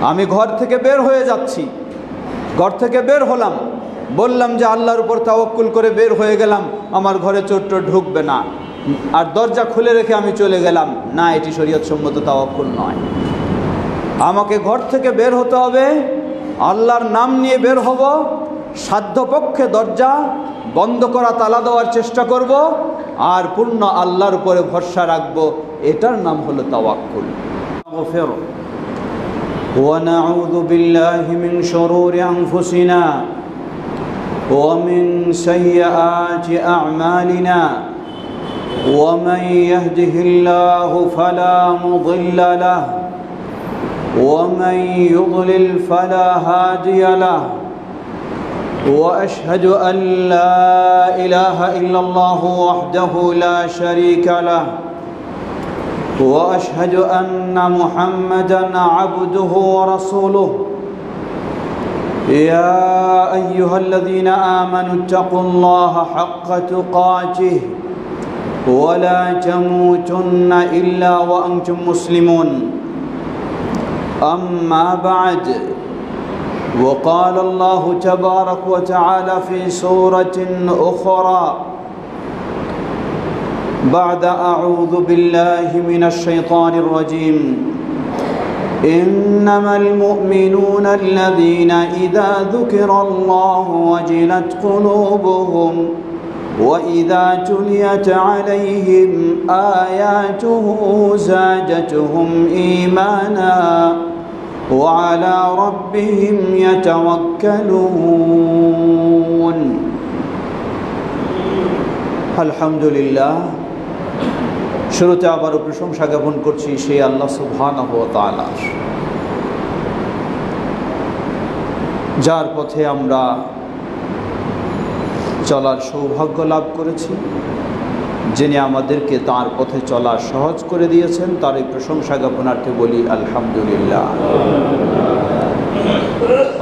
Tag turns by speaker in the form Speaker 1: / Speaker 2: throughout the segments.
Speaker 1: আমি ঘর থেকে বের হয়ে যাচ্ছি, ঘর থেকে বের হলাম, বললাম যে আল্লাহর উপর তাওয়াক্কুল করে বের হয়ে গেলাম, আমার ঘরে চোর টোর ঢুকবে না, আর দরজা খুলে রেখে আমি চলে গেলাম, না, এটি শরীয়তসম্মত তাওয়াক্কুল নয়। আমাকে ঘর থেকে বের হতে হবে, আল্লাহর নাম নিয়ে বের হব, সাধ্যপক্ষে দরজা বন্ধ করা, তালা দেওয়ার চেষ্টা করব, আর পূর্ণ আল্লাহর উপরে ভরসা রাখব। এটার নাম হলো তাওয়াক্কুল। ونعوذ بالله من شرور أنفسنا ومن سيئات أعمالنا ومن يهده الله فلا مضل له ومن يضلل فلا هادي له وأشهد أن لا إله إلا الله وحده لا شريك له وأشهد أن محمدًا عبده ورسوله يا أيها الذين آمنوا اتقوا الله حق تقاته ولا تموتن إلا وأنتم مسلمون أما بعد وقال الله تبارك وتعالى في سورة أخرى بعد أعوذ بالله من الشيطان الرجيم إنما المؤمنون الذين إذا ذكر الله وجلت قلوبهم وإذا تليت عليهم آياته زادتهم إيمانا وعلى ربهم يتوكلون الحمد لله। শুরুতে আবারও প্রশংসা জ্ঞাপন করছি সেই আল্লাহ সুবহানাহু ওয়া তাআলার, যার পথে আমরা চলার সৌভাগ্য লাভ করেছি, যিনি আমাদেরকে তার পথে চলা সহজ করে দিয়েছেন, তার এই প্রশংসা জ্ঞাপনার্থে বলি আলহামদুলিল্লাহ।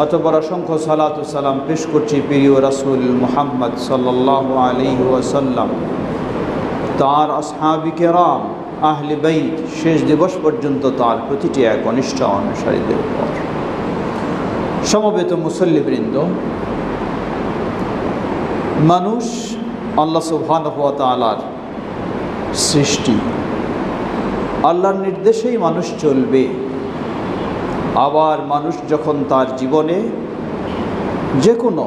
Speaker 1: অতঃপর অসংখ্য সালাত ও সালাম পেশ করছি প্রিয় রাসূল মুহাম্মদ সাল্লাল্লাহু আলাইহি ওয়াসাল্লাম, তার আসহাবি কেরাম, আহলে বাইত, শেষ দিবস পর্যন্ত তার প্রতিটি একনিষ্ঠ অনুসারীদের উপর। সমবেত মুসল্লিবৃন্দ, মানুষ আল্লাহ সুবহানাহু ওয়া তাআলার সৃষ্টি, আল্লাহর নির্দেশেই মানুষ চলবে। আবার মানুষ যখন তার জীবনে যে কোনো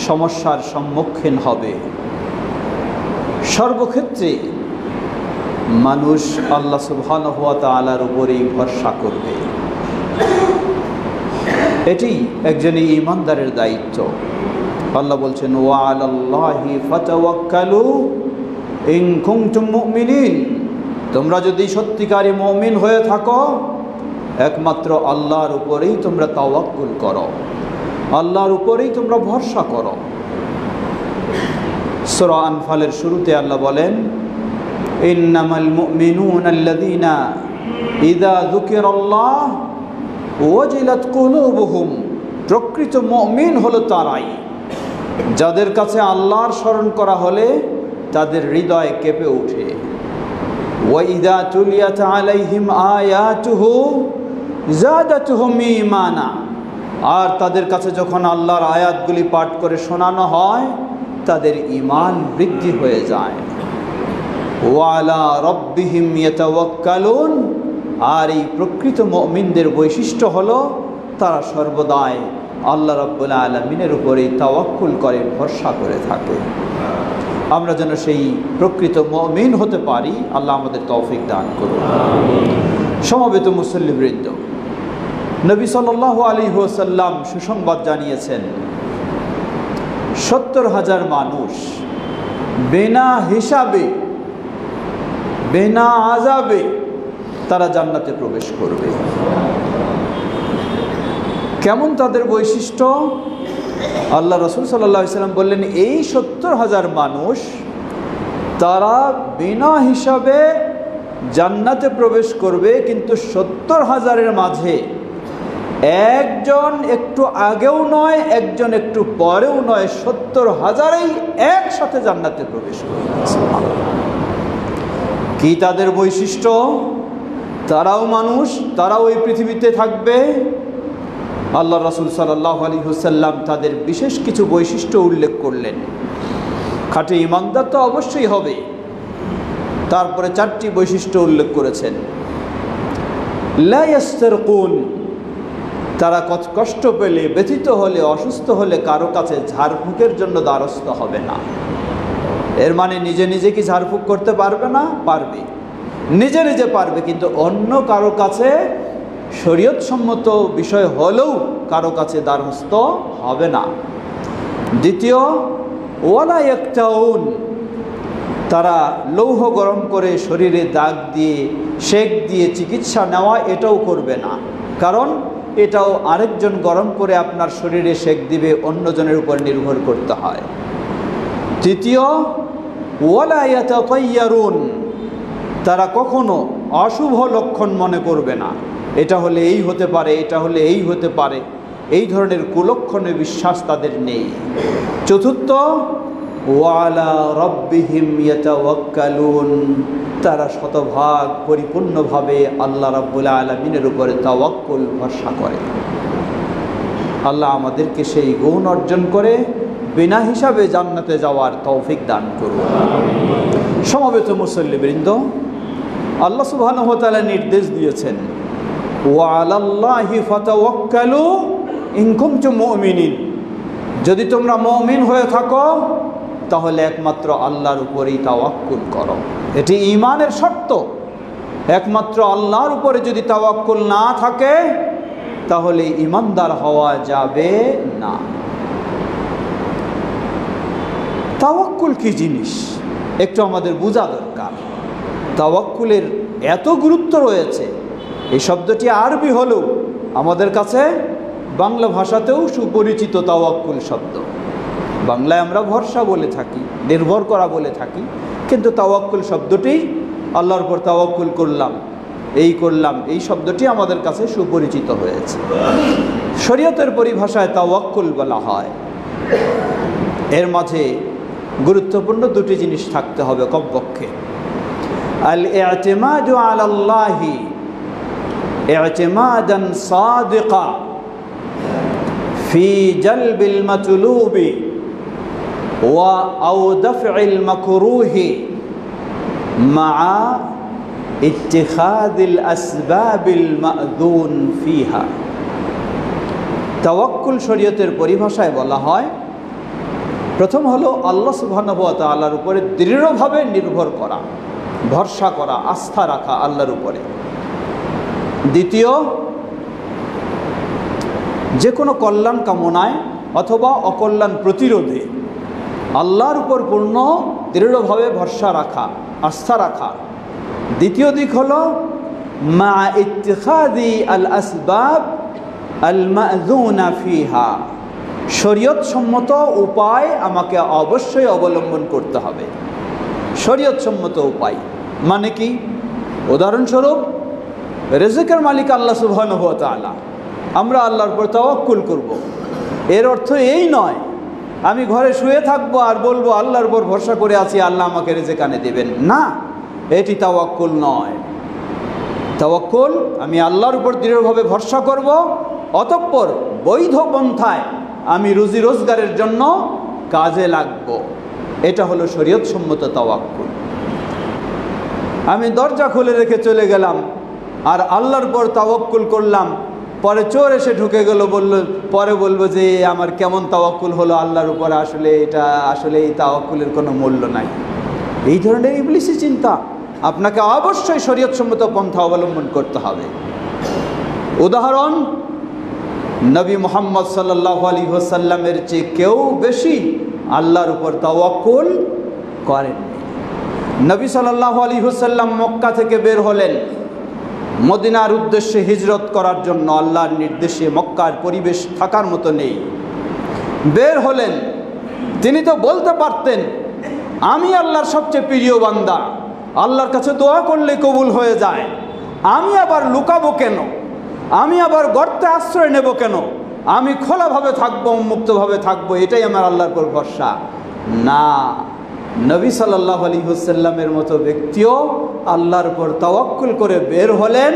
Speaker 1: সমস্যার সম্মুখীন হবে, সর্বক্ষেত্রে মানুষ আল্লাহ সুবহানাহু ওয়া তাআলার উপরেই ভরসা করবে। এটি একজন ঈমানদারের দায়িত্ব। আল্লাহ বলছেন ওয়া আলাল্লাহি ফাতাওয়াক্কালু ইন কুনতুম মুমিনিন, তোমরা যদি সত্যিকারী মুমিন হয়ে থাকো, একমাত্র আল্লাহর উপরেই তোমরা তাওয়াক্কুল করো, আল্লাহর উপরেই তোমরা ভরসা করো। সূরা আনফালের শুরুতে আল্লাহ বলেন ইন্নামাল মুমিনুনা আল্লাযীনা ইযা যুকিরাল্লাহ ওয়াজিলাত কুলুবুহুম, প্রকৃত মুমিন হলো তারাই যাদের কাছে আল্লাহর স্মরণ করা হলে তাদের হৃদয় কেঁপে ওঠে। ওয়া ইযা তুলিয়াত আলাইহিম আয়াতুহু যাদাতুহুম ঈমানা, আর তাদের কাছে যখন আল্লাহর আয়াতগুলি পাঠ করে শোনানো হয় তাদের ঈমান বৃদ্ধি হয়ে যায়। ওয়া আলা রাব্বিহিম ইয়াতাওয়াক্কালুন, আর এই প্রকৃত মুমিনদের বৈশিষ্ট্য হলো তারা সর্বদাই আল্লাহ রাব্বুল আলামিনের উপরেই তাওয়াক্কুল করে, ভরসা করে থাকে। আমরা যেন সেই প্রকৃত মুমিন হতে পারি, আল্লাহ আমাদের তৌফিক দান করুন। সমবেত মুসল্লিবৃন্দ, নবী সাল্লাল্লাহু আলাইহি ওয়াসাল্লাম সুসংবাদ জানিয়েছেন ৭০,০০০ মানুষ বিনা হিসাবে, বিনা আযাবে তারা জান্নাতে প্রবেশ করবে। কেমন তাদের বৈশিষ্ট্য? আল্লাহ রাসূল সাল্লাল্লাহু আলাইহি ওয়াসাল্লাম বললেন এই ৭০,০০০ মানুষ তারা বিনা হিসাবে জান্নাতে প্রবেশ করবে, কিন্তু ৭০,০০০-এর মাঝে একজন একটু আগেও নয়, একজন একটু পরেও নয়, ৭০,০০০-ই একসাথে জান্নাতে প্রবেশ করবে। কি তাদের বৈশিষ্ট্য? তারাও মানুষ, তারাও এই পৃথিবীতে থাকবে, আল্লাহ রাসূল সাল্লাল্লাহু আলাইহি ওয়াসাল্লাম তাদের বিশেষ কিছু বৈশিষ্ট্য উল্লেখ করলেন। খাঁটি ঈমানদার তো অবশ্যই হবে, তারপরে 4টি বৈশিষ্ট্য উল্লেখ করেছেন। লা ইয়াস্তারকুন, তারা কষ্ট পেলে, ব্যথিত হলে, অসুস্থ হলে কারো কাছে ঝাড়ফুঁকের জন্য দ্বারস্থ হবে না। এর মানে নিজে নিজে কি ঝাড়ফুঁক করতে পারবে না? পারবে, নিজে নিজে পারবে, কিন্তু অন্য কারো কাছে শরীয়তসম্মত বিষয় হলেও কারো কাছে দ্বারস্থ হবে না। দ্বিতীয়, ওয়ালা ইয়াকতাউন, তারা লৌহ গরম করে শরীরে দাগ দিয়ে, সেক দিয়ে চিকিৎসা নেওয়া এটাও করবে না, কারণ এটাও আরেকজন গরম করে আপনার শরীরে সেক দিবে, অন্যজনের উপর নির্ভর করতে হয়। তৃতীয়, ওয়ালা ইয়াতাতায়্যারুন, তারা কখনো অশুভ লক্ষণ মনে করবে না, এটা হলে এই হতে পারে, এটা হলে এই হতে পারে, এই ধরনের কুলক্ষণে বিশ্বাস তাদের নেই। চতুর্থ, ওয়ালা রাব্বিহিম ইয়াতাওয়াক্কালুন, তারা শতভাগ পরিপূর্ণভাবে আল্লাহ রাব্বুল আলামিনের উপরে তাওয়াক্কুল, ভরসা করে। আল্লাহ আমাদেরকে সেই গুণ অর্জন করে বিনা হিসাবে জান্নাতে যাওয়ার তৌফিক দান করুন। সমবেত মুসল্লিবৃন্দ, আল্লাহ সুবহানাহু ওয়া তাআলা নির্দেশ দিয়েছেন, ওয়া আলাল্লাহি ফাতাওয়াক্কালু ইন কুনতুম মুমিনিন, যদি তোমরা মুমিন হয়ে থাকো তাহলে একমাত্র আল্লাহর উপরেই তাওয়াক্কুল করো। এটি ঈমানের শর্ত। একমাত্র আল্লাহর উপরে যদি তাওয়াক্কুল না থাকে তাহলে ঈমানদার হওয়া যাবে না। তাওয়াক্কুল কি জিনিস একটু আমাদের বোঝা দরকার। তাওয়াক্কুলের এত গুরুত্ব রয়েছে, এই শব্দটি আরবি হলেও আমাদের কাছে বাংলা ভাষাতেও সুপরিচিত তাওয়াক্কুল শব্দ। বাংলায় আমরা ভরসা বলে থাকি, নির্ভর করা বলে থাকি, কিন্তু তাওয়াক্কুল শব্দটি, আল্লাহর উপর তাওয়াক্কুল করলাম, এই শব্দটি আমাদের কাছে সুপরিচিত হয়েছে। শরীয়তের পরিভাষায় তাওয়াক্কুল বলা হয়। এর মাঝে গুরুত্বপূর্ণ 2টি জিনিস থাকতে হবে কমপক্ষে। আল ইতিমাদু আলাল্লাহি ইতিমাদান সাদিকা ফি জালবিল মাতলুবি ওয়া আও দাফইল মাকরুহি মা ইত্তিখাদিল আসবাবিল মা'যুন ফিহা। তাওয়াক্কুল শরীয়তের পরিভাষায় বলা হয়, প্রথম হলো আল্লাহ সুবহানাহু ওয়া তাআলার উপরে দৃঢ়ভাবে নির্ভর করা, ভরসা করা, আস্থা রাখা আল্লাহর উপরে। দ্বিতীয়, যে কোনো কল্যাণ কামনায় অথবা অকল্যাণ প্রতিরোধে আল্লাহর উপর পূর্ণ দৃঢ়ভাবে ভরসা রাখা, আস্থা রাখা। দ্বিতীয় দিক হলো মা ইত্তিখাদি আল আসবাব আল মা'যুনা ফিহা, শরীয়তসম্মত উপায় আমাকে অবশ্যই অবলম্বন করতে হবে। শরীয়তসম্মত উপায় মানে কি? উদাহরণস্বরূপ, রিজিকের মালিক আল্লাহ সুবহানাহু ওয়া তাআলা, আমরা আল্লাহর উপর তাওয়াক্কুল করব। এর অর্থ এই নয় আমি ঘরে শুয়ে থাকবো আর বলবো আল্লাহর উপর ভরসা করে আছি, আল্লাহ আমাকে রিজিক আনে দেবেন না, এটি তাওয়াক্কুল নয়। তাওয়াক্কুল, আমি আল্লাহর উপর দৃঢ়ভাবে ভরসা করব, অতঃপর বৈধ পন্থায় আমি রুজি রোজগারের জন্য কাজে লাগব। এটা হলো শরীয়তসম্মত তাওয়াক্কুল। আমি দরজা খুলে রেখে চলে গেলাম আর আল্লাহর উপর তাওয়াক্কুল করলাম, পরে চোর এসে ঢুকে গেল, পরে বলবো যে আমার কেমন তাওয়াক্কুল হলো আল্লাহর উপর, আসলে এই তাওয়াক্কুলের কোনো মূল্য নাই। এই ধরনের ইবলিসি চিন্তা। আপনাকে অবশ্যই শরীয়তসম্মত পন্থা অবলম্বন করতে হবে। উদাহরণ, নবী মুহাম্মদ সাল্লাল্লাহু আলাইহি ওয়াসাল্লামের চেয়ে কেউ বেশি আল্লাহর উপর তাওয়াক্কুল করেন। নবী সাল্লাল্লাহু আলাইহি ওয়াসাল্লাম মক্কা থেকে বের হলেন মদিনার উদ্দেশ্যে হিজরত করার জন্য। আল্লাহর নির্দেশে মক্কার পরিবেশ থাকার মতো নেই, বের হলেন। তিনি তো বলতে পারতেন আমি আল্লাহর সবচেয়ে প্রিয় বান্দা, আল্লাহর কাছে দোয়া করলে কবুল হয়ে যায়, আমি আবার লুকাবো কেন, আমি আবার গর্তে আশ্রয় নেব কেন, আমি খোলাভাবে থাকবো, উন্মুক্তভাবে থাকবো, এটাই আমার আল্লাহর উপর ভরসা। না, নবী সাল্লাল্লাহু আলাইহি ওয়াসাল্লামের মতো ব্যক্তিও আল্লাহর উপর তাওয়াক্কুল করে বের হলেন।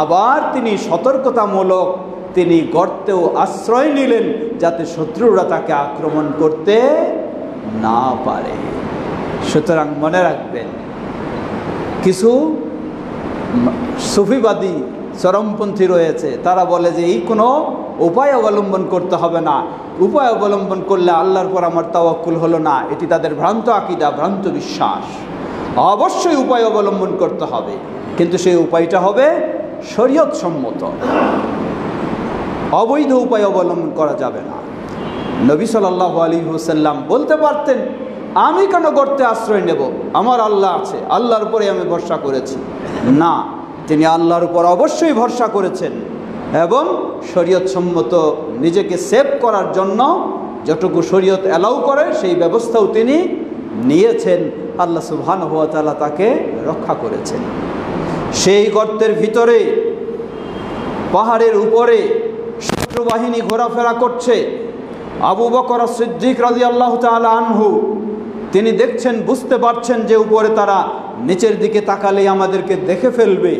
Speaker 1: আবার তিনি সতর্কতামূলক তিনি গর্তেও আশ্রয় নিলেন যাতে শত্রুরা তাকে আক্রমণ করতে না পারে। সুতরাং মনে রাখবেন, কিছু সুফিবাদী চরমপন্থী রয়েছে, তারা বলে যে এই কোনো উপায় অবলম্বন করতে হবে না, উপায় অবলম্বন করলে আল্লাহর পর আমার তাওয়াক্কুল হলো না। এটি তাদের ভ্রান্ত আকীদা, ভ্রান্ত বিশ্বাস। অবশ্যই উপায় অবলম্বন করতে হবে, কিন্তু সেই উপায়টা হবে শরীয়ত সম্মত। অবৈধ উপায় অবলম্বন করা যাবে না। নবী সাল্লাল্লাহু আলাইহি ওয়াসাল্লাম বলতে পারতেন, আমি কেন গর্তে আশ্রয় নেব, আমার আল্লাহ আছে, আল্লাহর উপরে আমি ভরসা করেছি। না, তিনি আল্লাহর উপর অবশ্যই ভরসা করেছেন এবং শরীয়ত সম্মত নিজেকে সেভ করার জন্য যতটুকু শরীয়ত অ্যালাউ করে সেই ব্যবস্থাও তিনি নিয়েছেন। আল্লাহ সুবহানাহু ওয়া তাআলা তাকে রক্ষা করেছেন। সেই গর্তের ভিতরে পাহাড়ের উপরে শত্রু বাহিনী ঘোরাফেরা করছে। আবু বকর সিদ্দিক রাদিয়াল্লাহু তাআলা আনহু তিনি দেখছেন, বুঝতে পারছেন যে উপরে তারা, নিচের দিকে তাকালেই আমাদেরকে দেখে ফেলবে।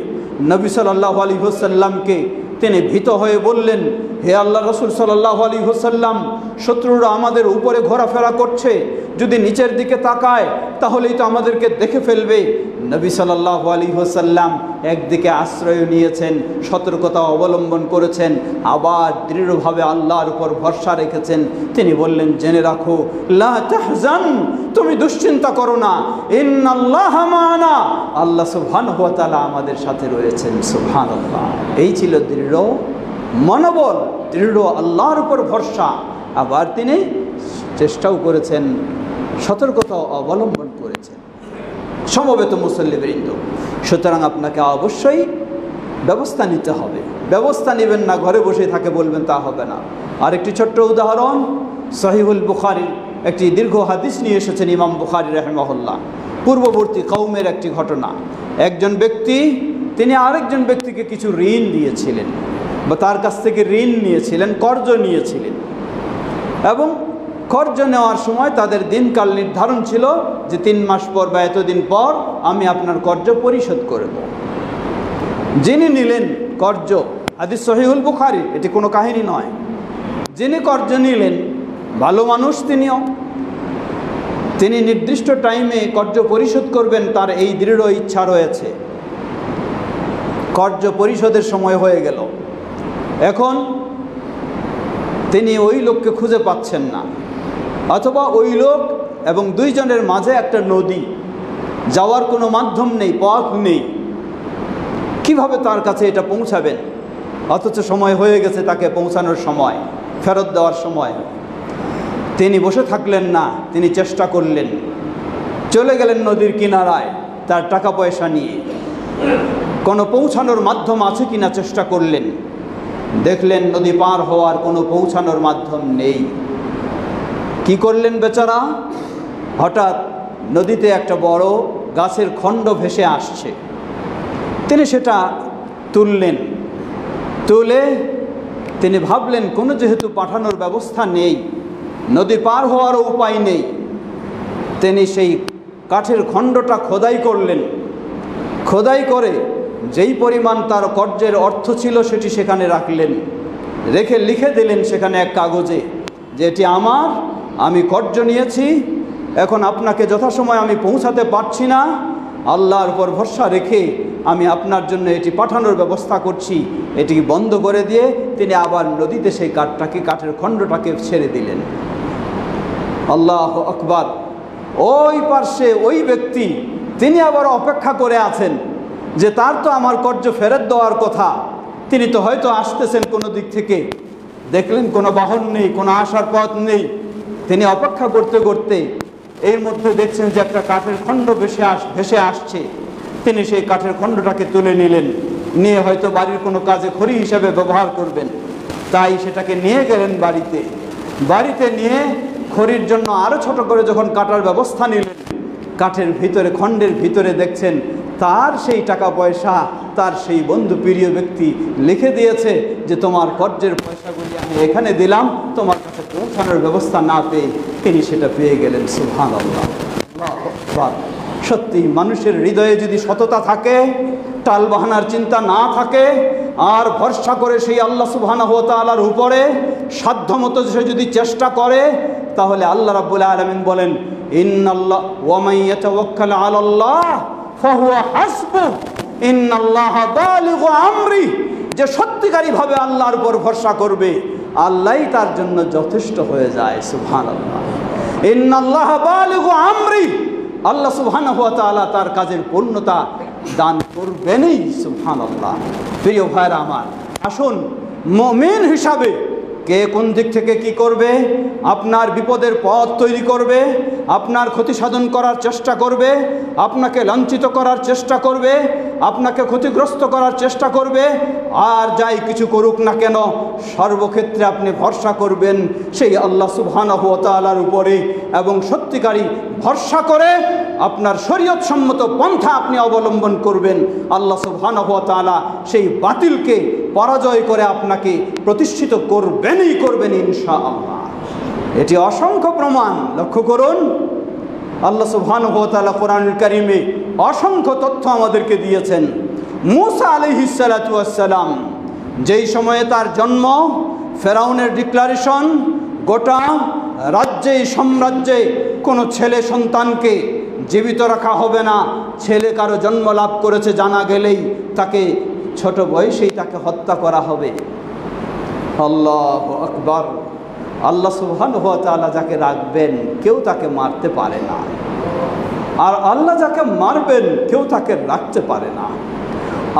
Speaker 1: নবী সাল্লাল্লাহু আলাইহি ওয়াসাল্লামকে তিনি ভীত হয়ে বললেন, হে আল্লাহ রাসূল সাল্লাল্লাহু আলাইহি ওয়াসাল্লাম, শত্রুরা আমাদের উপরে ঘোরাফেরা করছে, যদি নিচের দিকে তাকায় তাহলেই তো আমাদেরকে দেখে ফেলবে। নবী সাল্লাল্লাহু আলাইহি ওয়াসাল্লাম একদিকে আশ্রয় নিয়েছেন, সতর্কতা অবলম্বন করেছেন, আবার দৃঢ়ভাবে আল্লাহর উপর ভরসা রেখেছেন। তিনি বললেন, জেনে রাখো, লা তাহজান, তুমি দুশ্চিন্তা করো না, ইন্নাল্লাহা মা'ানা, আল্লাহ সুবহানাহু ওয়া তাআলা আমাদের সাথে রয়েছেন। সুবহানাল্লাহ। এই ছিল দৃঢ় মনোবল, দৃঢ় আল্লাহর উপর ভরসা। আবার তিনি চেষ্টাও করেছেন, সতর্কতা অবলম্বন করেছেন। সমবেত মুসল্লিবৃন্দ, সুতরাং আপনাকে অবশ্যই ব্যবস্থা নিতে হবে। ব্যবস্থা নেবেন না, ঘরে বসে থাকে বলবেন, তা হবে না। আরেকটি ছোট্ট উদাহরণ, সহিহুল বুখারীর একটি দীর্ঘ হাদিস নিয়ে এসেছেন ইমাম বুখারী রাহিমাহুল্লাহ। পূর্ববর্তী কওমের একটি ঘটনা। একজন ব্যক্তি, তিনি আরেকজন ব্যক্তিকে কিছু ঋণ দিয়েছিলেন বা তার কাছ থেকে ঋণ নিয়েছিলেন, কর্জ নিয়েছিলেন, এবং কর্জ নেওয়ার সময় তাদের দিনকাল নির্ধারণ ছিল যে 3 মাস পর বা এতদিন পর আমি আপনার কর্জ পরিশোধ করব। যিনি নিলেন কর্জ, হাদিস সহিহুল বুখারী, এটি কোনো কাহিনী নয়, যিনি কর্জ নিলেন ভালো মানুষ, তিনি নির্দিষ্ট টাইমে কর্জ পরিশোধ করবেন, তার এই দৃঢ় ইচ্ছা রয়েছে। কর্জ পরিশোধের সময় হয়ে গেল, এখন তিনি ওই লোককে খুঁজে পাচ্ছেন না, অথবা ওই লোক এবং দুইজনের মাঝে একটা নদী, যাওয়ার কোনো মাধ্যম নেই, পথ নেই, কিভাবে তার কাছে এটা পৌঁছাবেন? অথচ সময় হয়ে গেছে তাকে পৌঁছানোর সময়, ফেরত দেওয়ার সময়। তিনি বসে থাকলেন না, তিনি চেষ্টা করলেন, চলে গেলেন নদীর কিনারায় তার টাকা পয়সা নিয়ে, কোনো পৌঁছানোর মাধ্যম আছে কিনা চেষ্টা করলেন। দেখলেন নদী পার হওয়ার কোনো পৌঁছানোর মাধ্যম নেই। কি করলেন বেচারা? হঠাৎ নদীতে একটা বড় গাছের খণ্ড ভেসে আসছে, তিনি সেটা তুললেন। তুলে তিনি ভাবলেন, কোনো যেহেতু পাঠানোর ব্যবস্থা নেই, নদী পার হওয়ারও উপায় নেই, তিনি সেই কাঠের খণ্ডটা খোদাই করলেন। খোদাই করে যেই পরিমাণ তার কর্জের অর্থ ছিল সেটি সেখানে রাখলেন, রেখে লিখে দিলেন সেখানে এক কাগজে যে এটি আমার, আমি কর্জ নিয়েছি, এখন আপনাকে যথাসময় আমি পৌঁছাতে পারছি না, আল্লাহর উপর ভরসা রেখে আমি আপনার জন্য এটি পাঠানোর ব্যবস্থা করছি। এটি বন্ধ করে দিয়ে তিনি আবার নদীতে সেই কাঠের খণ্ডটাকে ছেড়ে দিলেন। আল্লাহু আকবার। ওই পার্শ্বে ওই ব্যক্তি, তিনি আবার অপেক্ষা করে আছেন যে তার তো আমার কর্জ ফেরত দেওয়ার কথা, তিনি তো হয়তো আসতেছেন কোনো দিক থেকে। দেখলেন কোনো বাহন নেই, কোনো আসার পথ নেই। তিনি অপেক্ষা করতে করতে এর মধ্যে দেখছেন যে একটা কাঠের খণ্ড ভেসে আসছে। তিনি সেই কাঠের খণ্ডটাকে তুলে নিলেন, নিয়ে হয়তো বাড়ির কোনো কাজে খড়ি হিসেবে ব্যবহার করবেন, তাই সেটাকে নিয়ে গেলেন বাড়িতে। বাড়িতে নিয়ে খড়ির জন্য আরও ছোট করে যখন কাটার ব্যবস্থা নিলেন, কাঠের ভিতরে, খণ্ডের ভিতরে দেখছেন তার সেই টাকা পয়সা, তার সেই বন্ধু প্রিয় ব্যক্তি লিখে দিয়েছে যে তোমার কর্জের পয়সাগুলি আমি এখানে দিলাম, তোমার কাছে পৌঁছানোর ব্যবস্থা না পেয়ে তিনি সেটা পেয়ে গেলেন। সুবহানাল্লাহ। সত্যি মানুষের হৃদয়ে যদি সততা থাকে, টাল বাহানার চিন্তা না থাকে, আর ভরসা করে সেই আল্লাহ সুবহানাহু ওয়া তাআলার উপরে সাধ্যমতো সে যদি চেষ্টা করে, তাহলে আল্লাহ রাব্বুল আলামিন বলেন ইন্নাল্লাহ ওয়া মান ইয়াতাওয়াক্কাল আলাল্লাহ ফাহুয়া হাসবুহ ইন্নাল্লাহা বালিগু আমরি, যে সত্যিকারীভাবে আল্লাহর উপর ভরসা করবে আল্লাহই তার জন্য যথেষ্ট হয়ে যায়। সুবহানাল্লাহ, ইন্নাল্লাহা বালিগু আমরি, আল্লাহ সুবহানাহু ওয়া তাআলা তার কাজের পূর্ণতা দান করবেনই। সুবহানাল্লাহ। প্রিয় ভাইরা আমার, আসুন মুমিন হিসাবে কে কোন দিক থেকে কি করবে, আপনার বিপদের পথ তৈরি করবে, আপনার ক্ষতি সাধন করার চেষ্টা করবে, আপনাকে লাঞ্ছিত করার চেষ্টা করবে, আপনাকে ক্ষতিগ্রস্ত করার চেষ্টা করবে, আর যাই কিছু করুক না কেন সর্বক্ষেত্রে আপনি ভরসা করবেন সেই আল্লাহ সুবহানাহু ওয়া তাআলার উপরে, এবং সত্যিকারী ভরসা করে আপনার শরীয়ত সম্মত পন্থা আপনি অবলম্বন করবেন। আল্লাহ সুবহানাহু ওয়া তাআলা সেই বাতিলকে পরাজয় করে আপনাকে প্রতিষ্ঠিত করবেনই করবেন ইনশাআল্লাহ। এটি অসংখ্য প্রমাণ। লক্ষ্য করুন, আল্লাহ সুবহানাহু ওয়া তাআলা কোরআনুল কারীমে অসংখ্য তথ্য আমাদেরকে দিয়েছেন। মূসা আলাইহিস সালাতু ওয়াস সালাম যেই সময়ে তার জন্ম, ফেরাউনের ডিক্লারেশন, গোটা রাজ্যে সাম্রাজ্যে কোনো ছেলে সন্তানকে জীবিত রাখা হবে না, ছেলে কারো জন্ম লাভ করেছে জানা গেলেই তাকে ছোট বয়সেই তাকে হত্যা করা হবে। আল্লাহু আকবার। আল্লাহ সুবহানাহু ওয়া তাআলা যাকে রাখবেন কেউ তাকে মারতে পারে না, আর আল্লাহ যাকে মারবেন কেউ তাকে রাখতে পারে না।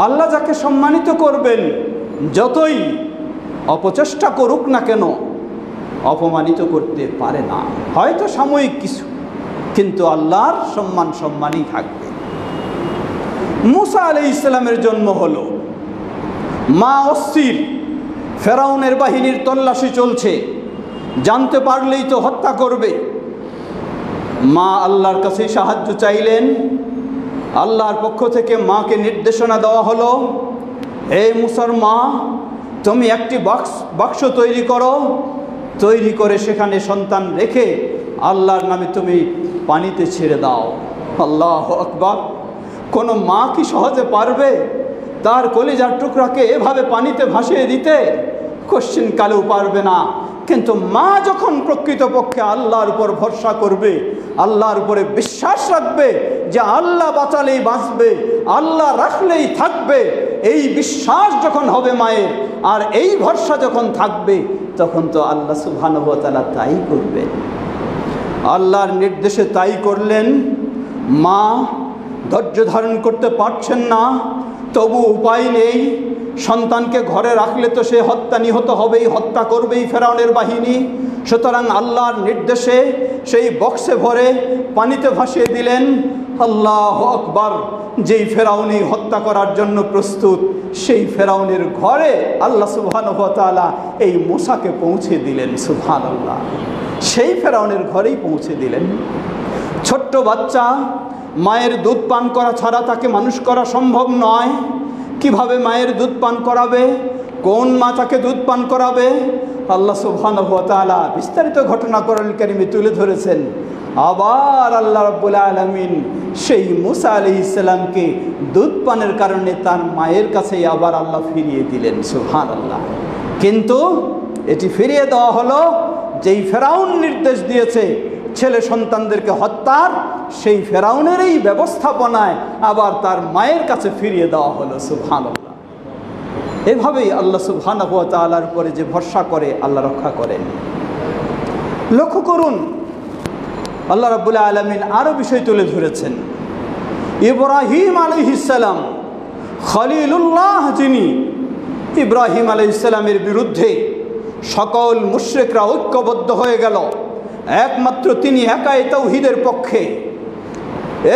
Speaker 1: আল্লাহ যাকে সম্মানিত করবেন যতই অপচেষ্টা করুক না কেন অপমানিত করতে পারে না। হয়তো সাময়িক কিছু, কিন্তু আল্লাহর সম্মানই থাকবে। মূসা আলাইহিস সালামের জন্ম হলো, মা অস্থির, ফেরাউনের বাহিনীর তল্লাশি চলছে, জানতে পারলেই তো হত্যা করবে। মা আল্লাহর কাছে সাহায্য চাইলেন। আল্লাহর পক্ষ থেকে মাকে নির্দেশনা দেওয়া হলো, হে মূসার মা, তুমি একটি বাক্স তৈরি করো, তৈরি করে সেখানে সন্তান রেখে আল্লাহর নামে তুমি পানিতে ছেড়ে দাও। আল্লাহু আকবার। কোনো মা কি সহজে পারবে তার কলিজার টুকরাকে এভাবে পানিতে ভাসিয়ে দিতে? কোশ্চিন কালেও পারবে না। কিন্তু মা যখন প্রকৃতপক্ষে আল্লাহর উপর ভরসা করবে, আল্লাহর উপরে বিশ্বাস রাখবে যে আল্লাহ বাঁচালেই বাঁচবে, আল্লাহ রাখলেই থাকবে, এই বিশ্বাস যখন হবে মায়ের, আর এই ভরসা যখন থাকবে, তখন তো আল্লাহ সুবহানাহু ওয়া তাআলা তাই করবে। আল্লাহর নির্দেশে তাই করলেন। মা ধৈর্য ধারণ করতে পারছেন না, তবু উপায় নেই। সন্তানকে ঘরে রাখলে তো সে নিহত হবেই, হত্যা করবেই ফেরাউনের বাহিনী। সুতরাং আল্লাহর নির্দেশে সেই বক্সে ভরে পানিতে ভাসিয়ে দিলেন। আল্লাহু আকবার। যেই ফেরাউনি হত্যা করার জন্য প্রস্তুত, সেই ফেরাউনের ঘরে আল্লাহ সুবহানাহু ওয়া তাআলা এই মূসাকে পৌঁছে দিলেন। সুবহানাল্লাহ। সেই ফেরাউনের ঘরেই পৌঁছে দিলেন। ছোট্ট বাচ্চা, মায়ের দুধ পান করা ছাড়া তাকে মানুষ করা সম্ভব নয়। কিভাবে মায়ের দুধ পান করাবে? কোন মা তাকে দুধ পান করাবে? আল্লাহ সুবহানাহু ওয়া তাআলা বিস্তারিত ঘটনা কোরআনুল কারীমে তুলে ধরেছেন। আবার আল্লাহ রাব্বুল আলামিন সেই মূসা আলাইহিস সালামকে দুধ পানের কারণে তার মায়ের কাছেই আবার আল্লাহ ফিরিয়ে দিলেন। সুবহানাল্লাহ। কিন্তু এটি ফিরিয়ে দেওয়া হলো যেই ফেরাউন নির্দেশ দিয়েছে ছেলে সন্তানদেরকে হত্যার, সেই ফেরাউনেরই ব্যবস্থাপনায় আবার তার মায়ের কাছে ফিরিয়ে দেওয়া হলো। সুবহানাল্লাহ। এভাবেই আল্লাহ সুবহানাহু ওয়া তাআলার উপরে যে ভরসা করে আল্লাহ রক্ষা করেন। লক্ষ্য করুন, আল্লাহ রাব্বুল আলামিন আরও বিষয় তুলে ধরেছেন। ইব্রাহিম আলাইহিস সালাম, খলিলুল্লাহ, যিনি ইব্রাহিম আলাইহিস সালামের বিরুদ্ধে সকল মুশরিকরা ঐক্যবদ্ধ হয়ে গেল, একমাত্র তিনি একাই তাওহীদের পক্ষে।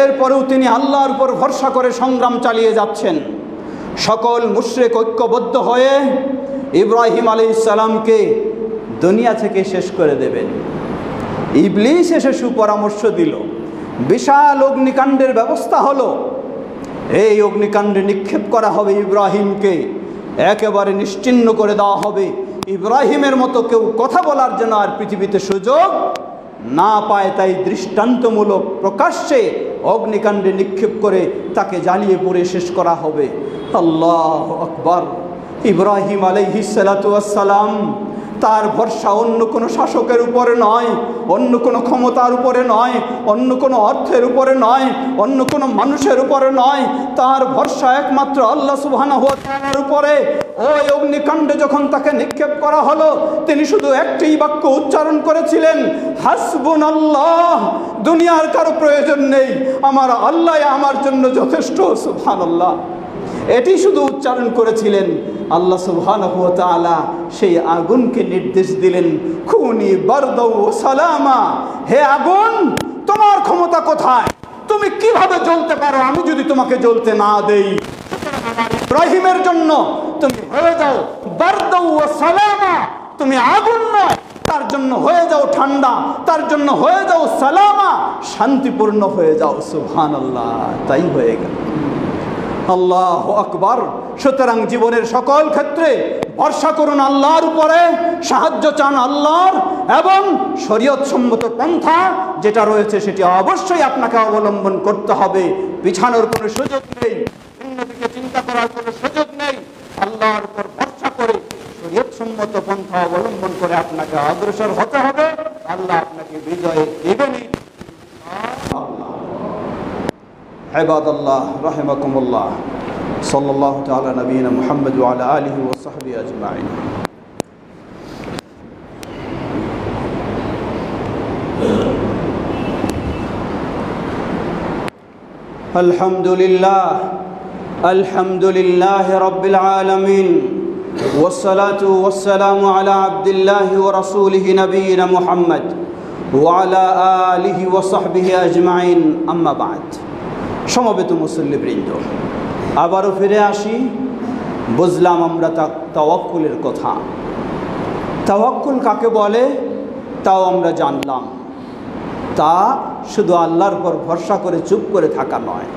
Speaker 1: এরপরেও তিনি আল্লাহর উপর ভরসা করে সংগ্রাম চালিয়ে যাচ্ছেন। সকল মুশরিক ঐক্যবদ্ধ হয়ে ইব্রাহিম আলাইহিস সালামকে দুনিয়া থেকে শেষ করে দেবেন। ইবলিস এসে সুপরামর্শ দিল, বিশাল অগ্নিকাণ্ডের ব্যবস্থা হলো। এই অগ্নিকাণ্ডে নিক্ষেপ করা হবে ইব্রাহিমকে, একেবারে নিশ্চিহ্ন করে দেওয়া হবে। ইব্রাহিমের মতো কেউ কথা বলার জন্য আর পৃথিবীতে সুযোগ না পায়, তাই দৃষ্টান্তমূলক প্রকাশ্যে অগ্নিকাণ্ডে নিক্ষেপ করে তাকে জ্বালিয়ে পুড়ে শেষ করা হবে। আল্লাহু আকবার। ইব্রাহিম আলাইহিস সালাতু ওয়াস সালাম, তার ভরসা অন্য কোনো শাসকের উপরে নয়, অন্য কোনো ক্ষমতার উপরে নয়, অন্য কোনো অর্থের উপরে নয়, অন্য কোনো মানুষের উপরে নয়, তার ভরসা একমাত্র আল্লাহ সুবহানাহু ওয়া তাআলার উপরে। ওই অগ্নিকাণ্ডে যখন তাকে নিক্ষেপ করা হলো, তিনি শুধু একটি বাক্য উচ্চারণ করেছিলেন, হাসবুনাল্লাহ, দুনিয়ার কারো প্রয়োজন নেই, আমার আল্লাহ আমার জন্য যথেষ্ট, সুবহানাল্লাহ। এটি শুধু উচ্চারণ করেছিলেন। আল্লাহ সুবহানাহু ওয়া তাআলা সেই আগুনকে নির্দেশ দিলেন, খুনি বারদাও ওয়া সালামা, হে আগুন, তোমার ক্ষমতা কোথায়? তুমি কিভাবে জ্বলতে পারো আমি যদি তোমাকে জ্বলতে না দেই? ইব্রাহিমের জন্য তুমি হয়ে যাও বারদাও ওয়া সালামা, তুমি আগুন নয়, তার জন্য হয়ে যাও ঠান্ডা, তার জন্য হয়ে যাও সালামা, শান্তিপূর্ণ হয়ে যাও। সুবহানাল্লাহ, তাই হয়ে গেল। আল্লাহু আকবার। সুতরাং জীবনের সকল ক্ষেত্রে ভরসা করুন আল্লাহর উপরে, সাহায্য চান আল্লাহর, এবং শরীয়ত সম্মত পন্থা যেটা রয়েছে সেটি অবশ্যই আপনাকে অবলম্বন করতে হবে। পিছানোর কোনো সুযোগ নেই, অন্যদিকে চিন্তা করার কোনো সুযোগ নেই। আল্লাহর উপর ভরসা করে শরীয়ত সম্মত পন্থা অবলম্বন করে আপনাকে অগ্রসর হতে হবে। আল্লাহ আপনাকে বিজয় দেবেনই। ইবাদাল্লাহ রাহিমাকুমুল্লাহ, সাল্লাল্লাহু তাআলা নবিয়িনা মুহাম্মদ ওয়া আলা আলিহি ওয়া সাহবিহি আজমাইন। আলহামদুলিল্লাহ, আলহামদুলিল্লাহ রাব্বিল আলামিন, ওয়াসসালাতু ওয়াসসালামু আলা আবদিল্লাহি ওয়া রাসূলিহি নবিয়িনা মুহাম্মদ ওয়া আলা আলিহি ওয়া সাহবিহি আজমাইন। আম্মা বা'দ। সমবেত মুসল্লিবৃন্দ, আবারও ফিরে আসি। বুঝলাম আমরা তাওয়াক্কুলের কথা। তাওয়াক্কুল কাকে বলে তাও আমরা জানলাম। তা শুধু আল্লাহর উপর ভরসা করে চুপ করে থাকা নয়,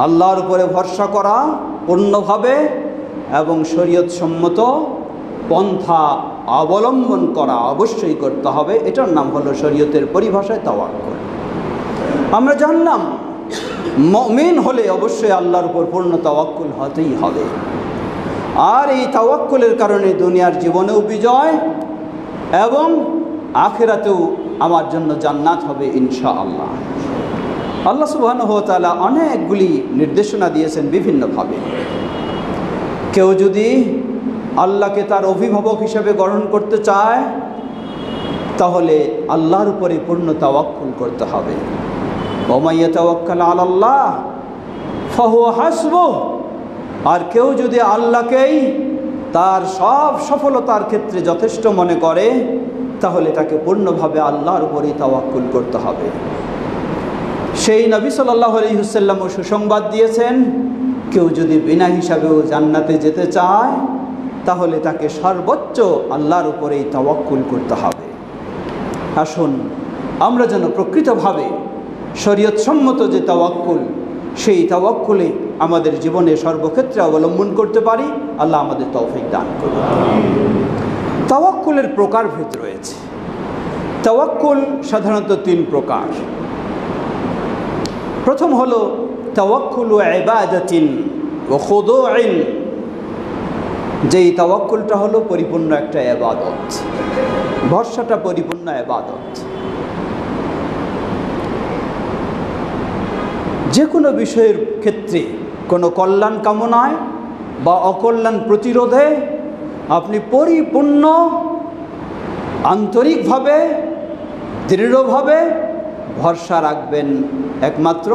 Speaker 1: আল্লাহর উপরে ভরসা করা পূর্ণভাবে এবং শরীয়ত সম্মত পন্থা অবলম্বন করা অবশ্যই করতে হবে। এটার নাম হলো শরীয়তের পরিভাষায় তাওয়াক্কুল। আমরা জানলাম মুমিন হলে অবশ্যই আল্লাহর উপর পূর্ণ তাওয়াক্কুল হতেই হবে। আর এই তাওয়াক্কুলের কারণে দুনিয়ার জীবনেও বিজয় এবং আখিরাতেও আমার জন্য জান্নাত হবে ইনশাআল্লাহ। আল্লাহ সুবহানাহু ওয়া তাআলা অনেকগুলি নির্দেশনা দিয়েছেন বিভিন্নভাবে। কেউ যদি আল্লাহকে তার অভিভাবক হিসেবে গ্রহণ করতে চায় তাহলে আল্লাহর উপরে পূর্ণ তাওয়াক্কুল করতে হবে। ওমান ইয়াতাওয়াক্কাল আলাল্লাহ ফাহুয়া হাসবুহ। আর কেউ যদি আল্লাহকেই তার সব সফলতার ক্ষেত্রে যথেষ্ট মনে করে তাহলে তাকে পূর্ণভাবে আল্লাহর উপরেই তাওয়াক্কুল করতে হবে। সেই নবী সাল্লাল্লাহু আলাইহি ওয়াসাল্লাম সুসংবাদ দিয়েছেন, কেউ যদি বিনা হিসাবেও জান্নাতে যেতে চায় তাহলে তাকে সর্বোচ্চ আল্লাহর উপরেই তাওয়াক্কুল করতে হবে। আসুন আমরা যেন প্রকৃতভাবে শরীয়ত সম্মত যে তাওয়াক্কুল, সেই তাওয়াক্কুলে আমাদের জীবনে সর্বক্ষেত্রে অবলম্বন করতে পারি। আল্লাহ আমাদের তৌফিক দান করুন। তাওয়াক্কুলের প্রকারভেদ রয়েছে। তাওয়াক্কুল সাধারণত তিন প্রকার। প্রথম হলো তাওয়াক্কুলু ইবাদাতিন ওয়া খুদুইন। যেই তাওয়াক্কুলটা হলো পরিপূর্ণ একটা ইবাদত, ভরসাটা পরিপূর্ণ ইবাদত। যে কোনো বিষয়ের ক্ষেত্রে কোনো কল্যাণ কামনায় বা অকল্যাণ প্রতিরোধে আপনি পরিপূর্ণ আন্তরিকভাবে দৃঢ়ভাবে ভরসা রাখবেন একমাত্র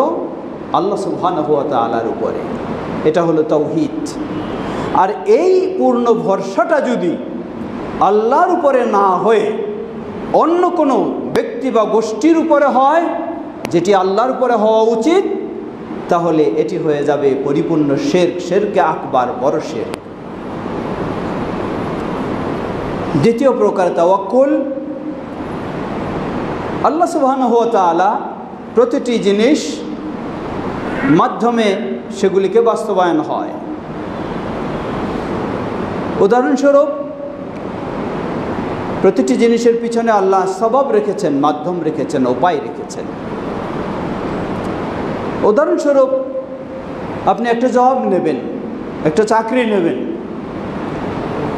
Speaker 1: আল্লাহ সুবহানাহু ওয়া তাআলার উপরে। এটা হলো তাওহীদ। আর এই পূর্ণ ভরসাটা যদি আল্লাহর উপরে না হয়ে অন্য কোনো ব্যক্তি বা গোষ্ঠীর উপরে হয়, যেটি আল্লাহর উপরে হওয়া উচিত, তাহলে এটি হয়ে যাবে পরিপূর্ণ শিরক, শিরকে আকবার, বড় শিরক। দ্বিতীয় প্রকার তাওয়াক্কুল, আল্লাহ সুবহানাহু ওয়া তাআলা প্রতিটি জিনিস মাধ্যমে সেগুলিকে বাস্তবায়ন হয়। উদাহরণস্বরূপ, প্রতিটি জিনিসের পিছনে আল্লাহ সবাব রেখেছেন, মাধ্যম রেখেছেন, উপায় রেখেছেন। উদাহরণস্বরূপ, আপনি একটা জব নেবেন, একটা চাকরি নেবেন,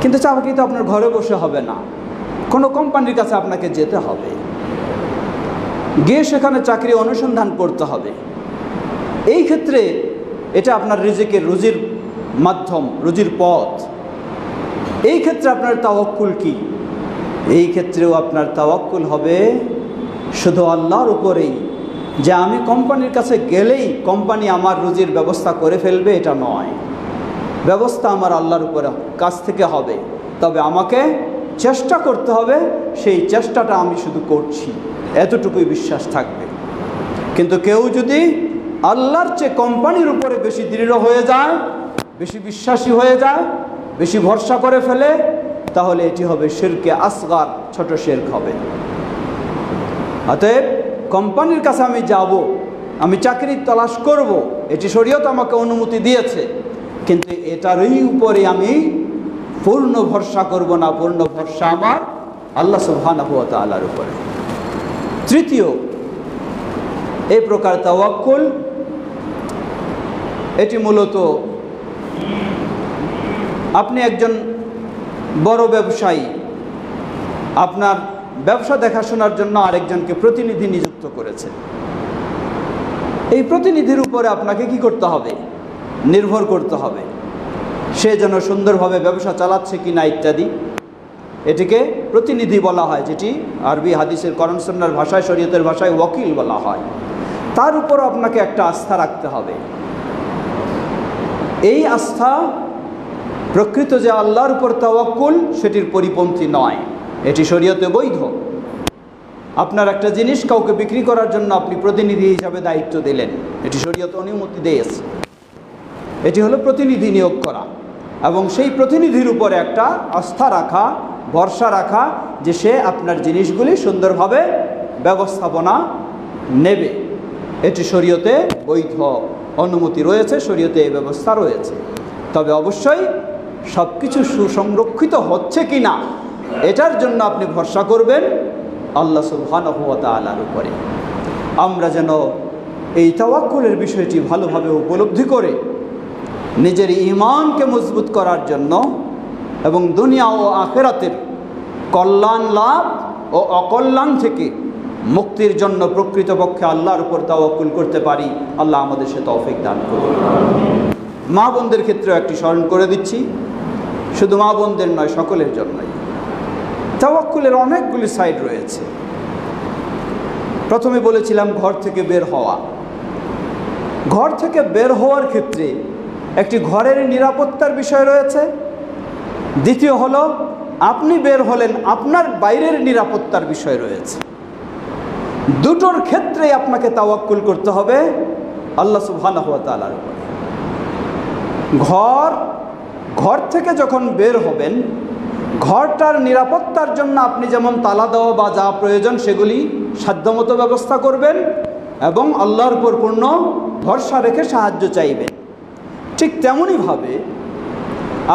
Speaker 1: কিন্তু চাকরি তো আপনার ঘরে বসে হবে না, কোনো কোম্পানির কাছে আপনাকে যেতে হবে, গিয়ে সেখানে চাকরি অনুসন্ধান করতে হবে। এই ক্ষেত্রে এটা আপনার রিজিকের রুজির মাধ্যম, রুজির পথ। এই ক্ষেত্রে আপনার তাওয়াক্কুল কি? এই ক্ষেত্রেও আপনার তাওয়াক্কুল হবে শুধু আল্লাহর উপরেই, যে আমি কোম্পানির কাছে গেলেই কোম্পানি আমার রুজির ব্যবস্থা করে ফেলবে, এটা নয়। ব্যবস্থা আমার আল্লাহর উপরে কাছ থেকে হবে, তবে আমাকে চেষ্টা করতে হবে, সেই চেষ্টাটা আমি শুধু করছি, এতটুকুই বিশ্বাস থাকবে। কিন্তু কেউ যদি আল্লাহর চেয়ে কোম্পানির উপরে বেশি দৃঢ় হয়ে যায়, বেশি বিশ্বাসী হয়ে যায়, বেশি ভরসা করে ফেলে, তাহলে এটি হবে শিরকে আসগার, ছোট শিরক হবে। অতএব কোম্পানির কাছে আমি যাব, আমি চাকরি তালাশ করব, এটি শরীয়ত আমাকে অনুমতি দিয়েছে, কিন্তু এটারই উপরে আমি পূর্ণ ভরসা করব না, পূর্ণ ভরসা আমার আল্লাহ সুবহানাহু ওয়া তাআলার উপরে। তৃতীয়, এই প্রকার তাওয়াক্কুল, এটি মূলত আপনি একজন বড় ব্যবসায়ী, আপনার ব্যবসা দেখাশোনার জন্য আরেকজনকে প্রতিনিধি নিযুক্ত করেছেন। এই প্রতিনিধির উপরে আপনাকে কি করতে হবে? নির্ভর করতে হবে, সে যেন সুন্দরভাবে ব্যবসা চালাচ্ছে কিনা ইত্যাদি। এটিকে প্রতিনিধি বলা হয়, যেটি আরবি হাদিসের কোরআন সুন্নাহর ভাষায়, শরীয়তের ভাষায় ওয়াকিল বলা হয়। তার উপর আপনাকে একটা আস্থা রাখতে হবে। এই আস্থা প্রকৃত যে আল্লাহর উপর তাওয়াক্কুল, সেটির পরিপন্থী নয়, এটি শরীয়তে বৈধ। আপনার একটা জিনিস কাউকে বিক্রি করার জন্য আপনি প্রতিনিধি হিসাবে দায়িত্ব দিলেন, এটি শরীয়ত অনুমতি দিয়েছে। এটি হলো প্রতিনিধি নিয়োগ করা, এবং সেই প্রতিনিধির উপরে একটা আস্থা রাখা, ভরসা রাখা, যে সে আপনার জিনিসগুলি সুন্দরভাবে ব্যবস্থাপনা নেবে। এটি শরীয়তে বৈধ, অনুমতি রয়েছে, শরীয়তে এই ব্যবস্থা রয়েছে। তবে অবশ্যই সব কিছু সুসংরক্ষিত হচ্ছে কি না, এটার জন্য আপনি ভরসা করবেন আল্লাহ সুবহানাহু ওয়া তাআলার উপরে। আমরা যেন এই তাওয়াক্কুলের বিষয়টি ভালোভাবে উপলব্ধি করে নিজের ঈমানকে মজবুত করার জন্য এবং দুনিয়া ও আখিরাতের কল্যাণ লাভ ও অকল্যাণ থেকে মুক্তির জন্য প্রকৃতপক্ষে আল্লাহর উপর তাওয়াক্কুল করতে পারি। আল্লাহ আমাদের সে তৌফিক দান করুন। মা বোনদের ক্ষেত্রেও একটি স্মরণ করে দিচ্ছি, শুধু মা বোনদের নয়, সকলের জন্যই তাওয়াক্কুলের অনেকগুলি সাইড রয়েছে। প্রথমে বলেছিলাম ঘর থেকে বের হওয়া। ঘর থেকে বের হওয়ার ক্ষেত্রে একটি ঘরের নিরাপত্তার বিষয় রয়েছে, দ্বিতীয় হলো আপনি বের হলেন, আপনার বাইরের নিরাপত্তার বিষয় রয়েছে। দুটোর ক্ষেত্রে আপনাকে তাওয়াক্কুল করতে হবে আল্লাহ সুবহানাহু ওয়া তাআলার উপরে। ঘর থেকে যখন বের হবেন, ঘরটার নিরাপত্তার জন্য আপনি যেমন তালা দেওয়া বা যা প্রয়োজন সেগুলি সাধ্যমতো ব্যবস্থা করবেন এবং আল্লাহর উপর পূর্ণ ভরসা রেখে সাহায্য চাইবেন। ঠিক তেমনইভাবে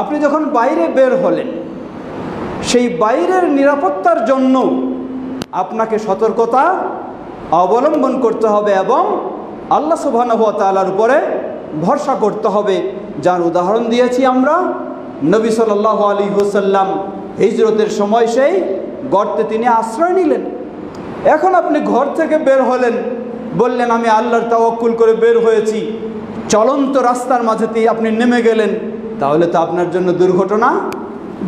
Speaker 1: আপনি যখন বাইরে বের হলেন, সেই বাইরের নিরাপত্তার জন্য আপনাকে সতর্কতা অবলম্বন করতে হবে এবং আল্লাহ সুবহানাহু ওয়া তাআলার উপরে ভরসা করতে হবে। যার উদাহরণ দিয়েছি আমরা, নবী সাল্লাল্লাহু আলাইহি ওয়াসাল্লাম হিজরতের সময় সেই গর্তে তিনি আশ্রয় নিলেন। এখন আপনি ঘর থেকে বের হলেন, বললেন আমি আল্লাহর তাওয়াক্কুল করে বের হয়েছি, চলন্ত রাস্তার মাঝেতেই আপনি নেমে গেলেন, তাহলে তো আপনার জন্য দুর্ঘটনা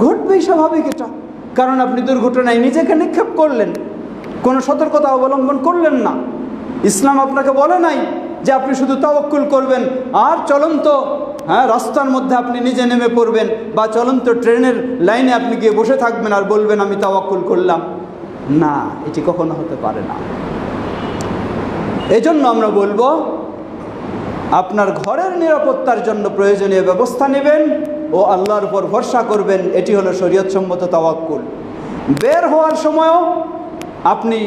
Speaker 1: ঘটবেই, স্বাভাবিক এটা। কারণ আপনি দুর্ঘটনায় নিজেকে নিক্ষেপ করলেন, কোনো সতর্কতা অবলম্বন করলেন না। ইসলাম আপনাকে বলে নাই যে আপনি শুধু তাওয়াক্কুল করবেন আর চলন্ত রাস্তার মধ্যে আপনি নিজে নেমে পড়বেন, বা চলন্ত ট্রেনের লাইনে আপনি গিয়ে বসে থাকবেন আর বলবেন আমি তাওয়াক্কুল করলাম। না, এটি কখনো হতে পারে না। এজন্য আমরা বলবো আপনার ঘরের নিরাপত্তার জন্য প্রয়োজনীয় ব্যবস্থা নেবেন ও আল্লাহর উপর ভরসা করবেন, এটি হলো শরীয়তসম্মত তাওয়াক্কুল। বের হওয়ার সময়ও আপনি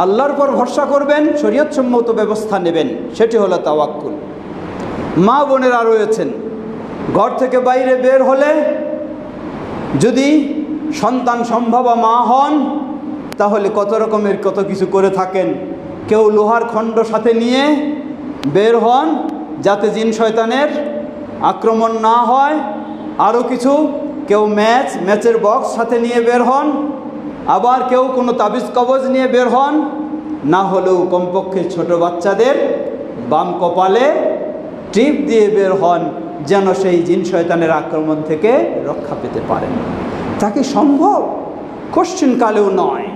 Speaker 1: আল্লাহর উপর ভরসা করবেন, শরীয়তসম্মত ব্যবস্থা নেবেন, সেটি হলো তাওয়াক্কুল। মা বোনেরা রয়েছেন, ঘর থেকে বাইরে বের হলে যদি সন্তান সম্ভবা মা হন, তাহলে কত কিছু করে থাকেন। কেউ লোহার খণ্ড সাথে নিয়ে বের হন যাতে জিন শয়তানের আক্রমণ না হয়, আরও কিছু কেউ ম্যাচের বক্স সাথে নিয়ে বের হন, আবার কেউ কোনো তাবিজ কবজ নিয়ে বের হন, না হলেও কমপক্ষে ছোট বাচ্চাদের বাম কপালে টিপ দিয়ে বের হন, যেন সেই জিন শয়তানের আক্রমণ থেকে রক্ষা পেতে পারেন। তা কি সম্ভব? কোশ্চিন কালেও নয়।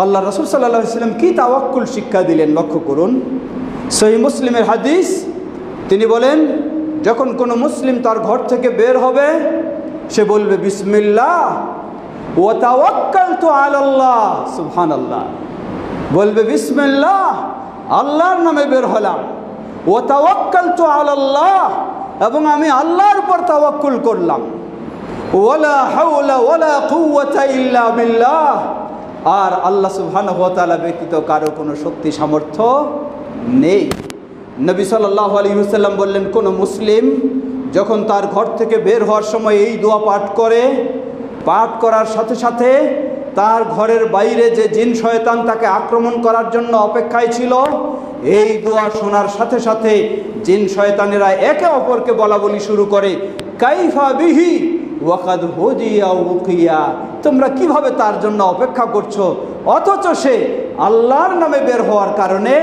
Speaker 1: আল্লাহ রাসূল সাল্লাল্লাহু আলাইহি ওয়াসাল্লাম কি তাওয়াক্কুল শিক্ষা দিলেন লক্ষ্য করুন। সহিহ মুসলিমের হাদিস, তিনি বলেন যখন কোনো মুসলিম তার ঘর থেকে বের হবে সে বলবে বিসমিল্লাহ ওয়া তাওয়াক্কালতু আলাল্লাহ, সুবহানাল্লাহ, বলবে বিসমিল্লাহ, আল্লাহর নামে বের হলাম, ওয়া তাওয়াক্কালতু আলাল্লাহ, এবং আমি আল্লাহর উপর তাওয়াক্কুল করলাম, ওয়ালা হাওলা ওয়ালা কুওয়াতা ইল্লা বিল্লাহ, আর আল্লাহ সুবহানাহু ওয়া তাআলা ব্যতীত কারো কোনো শক্তি সামর্থ্য নেই। নবী সাল্লাল্লাহু আলাইহি ওয়াসাল্লাম বললেন কোনো মুসলিম যখন তার ঘর থেকে বের হওয়ার সময় এই দোয়া পাঠ করে, পাঠ করার সাথে সাথে তার ঘরের বাইরে যে জিন শয়তান তাকে আক্রমণ করার জন্য অপেক্ষায় ছিল, এই দোয়া শোনার সাথে সাথে জিন শয়তানেরা একে অপরকে বলা বলি শুরু করে, কাইফা বিহি ওয়াকাদ হুদিয়া উকিয়া, তোমরা কিভাবে তার জন্য অপেক্ষা করছো, অথচ সে আল্লাহর নামে বের হওয়ার কারণে,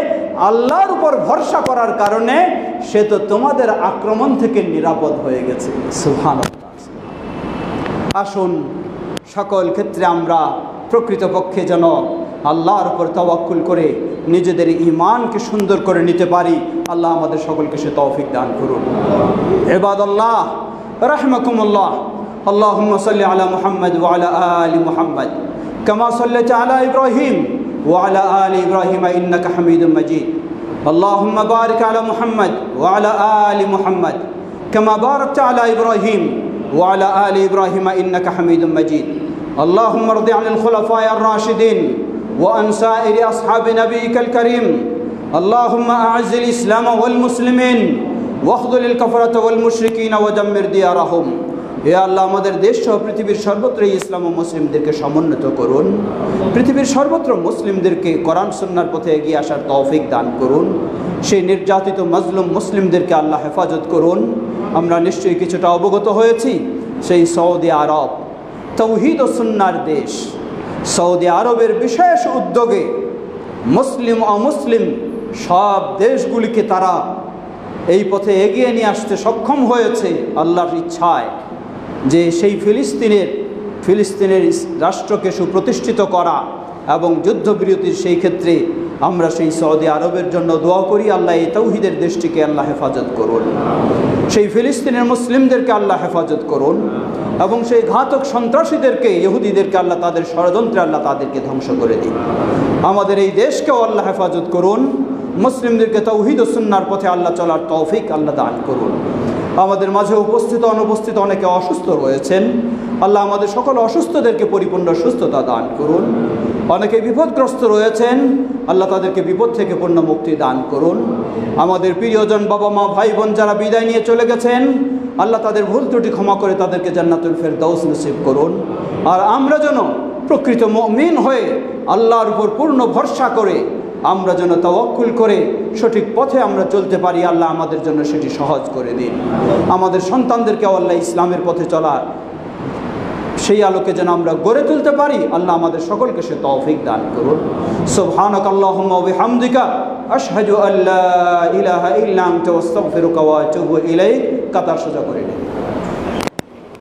Speaker 1: আল্লাহর উপর ভরসা করার কারণে সে তো তোমাদের আক্রমণ থেকে নিরাপদ হয়ে গেছে। সুবহানাল্লাহ। আসুন সকল ক্ষেত্রে আমরা প্রকৃতপক্ষে যেন আল্লাহর উপর তাওয়াক্কুল করে নিজেদের ঈমানকে সুন্দর করে নিতে পারি। আল্লাহ আমাদের সকলকে সে তৌফিক দান করুন। ইবাদাল্লাহ রাহমাকুমুল্লাহ, আল্লাহুম্মা সাল্লি আলা মুহাম্মদ ওয়া আলা আলি মুহাম্মদ কামা সাল্লাইতা আলা ইব্রাহিম ওয়া আলা আলি ইব্রাহিম ইন্নাকা হামিদুম মাজিদ। আল্লাহুম্মা বারিক আলা মুহাম্মদ ওয়া আলা আলি মুহাম্মদ কামা বারাকতা আলা ইব্রাহিম ওয়া আলা আলি ইব্রাহিম ইন্নাকা হামিদুম মাজিদ। আল্লাহুম্মা রদি আনিল খুলাফায়ে আর-রাশিদিন ওয়া আন সাইরি আসহাবি নবিয়িকাল কারীম। আল্লাহুম্মা আ'ইজ্জিল ইসলাম ওয়াল মুসলিমিন ওয়াখযুলিল কাফারাতা ওয়াল মুশরিকিন ওয়া দাম্মির দিয়ারাহুম। হে আল্লাহ, আমাদের দেশ সহ পৃথিবীর সর্বত্র ইসলাম ও মুসলিমদেরকে সমুন্নত করুন। পৃথিবীর সর্বত্র মুসলিমদেরকে কোরআন সুন্নাহর পথে এগিয়ে আসার তৌফিক দান করুন। সেই নির্যাতিত মাজলুম মুসলিমদেরকে আল্লাহ হেফাজত করুন। আমরা নিশ্চয়ই কিছুটা অবগত হয়েছি, সেই সৌদি আরব তৌহিদ ও সুন্নাহর দেশ, সৌদি আরবের বিশেষ উদ্যোগে মুসলিম অমুসলিম সব দেশগুলিকে তারা এই পথে এগিয়ে নিয়ে আসতে সক্ষম হয়েছে আল্লাহর ইচ্ছায়, যে সেই ফিলিস্তিনের রাষ্ট্রকে সুপ্রতিষ্ঠিত করা এবং যুদ্ধবিরতির সেই ক্ষেত্রে আমরা সেই সৌদি আরবের জন্য দোয়া করি। আল্লাহ এই তৌহিদের দেশটিকে আল্লাহ হেফাজত করুন, সেই ফিলিস্তিনের মুসলিমদেরকে আল্লাহ হেফাজত করুন, এবং সেই ঘাতক সন্ত্রাসীদেরকে, ইহুদিদেরকে আল্লাহ তাদের ষড়যন্ত্রে আল্লাহ তাদেরকে ধ্বংস করে দিন। আমাদের এই দেশকেও আল্লাহ হেফাজত করুন, মুসলিমদেরকে তাওহীদ ও সুন্নাহর পথে আল্লাহ চলার তৌফিক আল্লাহ দান করুন। আমাদের মাঝে উপস্থিত অনুপস্থিত অনেকে অসুস্থ রয়েছেন, আল্লাহ আমাদের সকল অসুস্থদেরকে পরিপূর্ণ সুস্থতা দান করুন। অনেকে বিপদগ্রস্ত রয়েছেন, আল্লাহ তাদেরকে বিপদ থেকে পূর্ণ মুক্তি দান করুন। আমাদের প্রিয়জন বাবা মা ভাই বোন যারা বিদায় নিয়ে চলে গেছেন, আল্লাহ তাদের ভুল ত্রুটি ক্ষমা করে তাদেরকে জান্নাতুল ফেরদাউস নসিব করুন। আর আমরা যেন প্রকৃত মুমিন হয়ে আল্লাহর উপর পূর্ণ ভরসা করে আমরা যেন তাওয়াক্কুল করে সঠিক পথে আমরা চলতে পারি, আল্লাহ আমাদের জন্য সেটি সহজ করে দিন। আমাদের সন্তানদেরকে আল্লাহ ইসলামের পথে চলা সেই আলোকে যেন আমরা গড়ে তুলতে পারি, আল্লাহ আমাদের সকলকে সে তৌফিক দান করুন। সুবহানাকাল্লাহুম্মা ওয়া বিহামদিকা আশহাদু আল্লা ইলাহা ইল্লা আনতা আস্তাগফিরুকা ওয়া আতুবু ইলাইক। কাতার সোজা করে